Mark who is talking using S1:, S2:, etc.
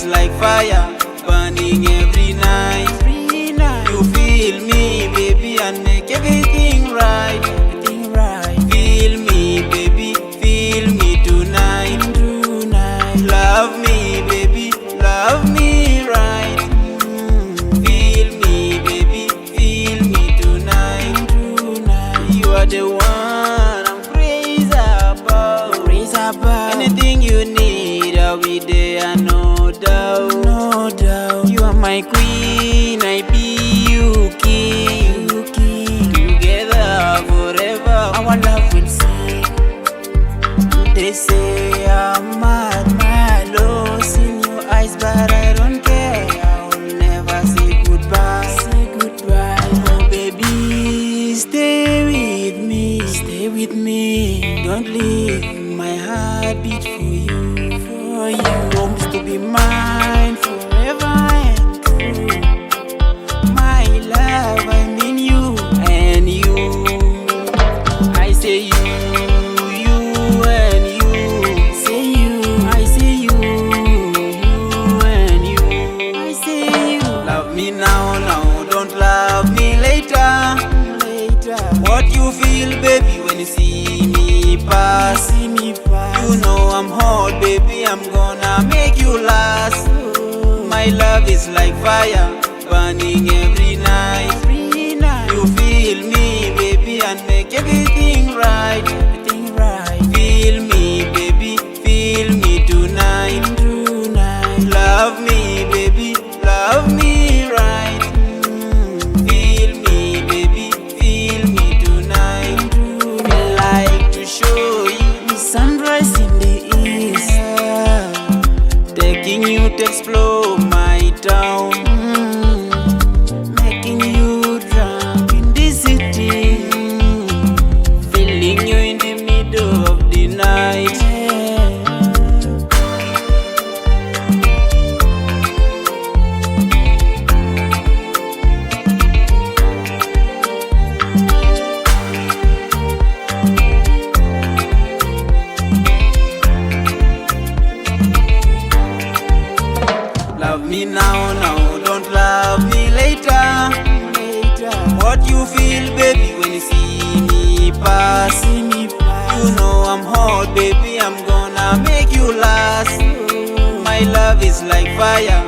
S1: like fire, burning every night. You feel me, baby, and make everything right. Feel me, baby, feel me tonight. Love me, baby, love me right. Feel me, baby, feel me tonight. You are the one I'm crazy about. Anything you need, I'll be there, no doubt. You are my queen, I be you king. Together forever,
S2: Our love will sing.
S1: they say I'm mad,
S2: Lost in your eyes, but I don't care.
S1: I'll never say goodbye.
S2: Say goodbye.
S1: Oh baby, stay with me.
S2: Stay with me.
S1: Don't leave, my heart beat for you.
S2: For you.
S1: Promise to be mine forever and true. My love, I mean you and you. I say you and you.
S2: Say you.
S1: I say you and you.
S2: I say you.
S1: Love me now, don't love me later. What you feel, baby, when you see me pass?
S2: See me pass.
S1: You know I'm hot, baby, I'm gonna make you last. My love is like fire, burning every night. You feel me, baby, and make everything right. Feel me, baby, feel me tonight. Love me, baby, love me right. Feel me, baby, feel me tonight. Feel like to show you
S2: The sunrise in the east.
S1: taking you to explore my town,
S2: Making you drunk in the city.
S1: feeling you in the middle of the night. Love me now, don't love me later. What you feel, baby, when you see me pass?
S2: See me pass.
S1: You know I'm hot, baby, I'm gonna make you last. My love is like fire,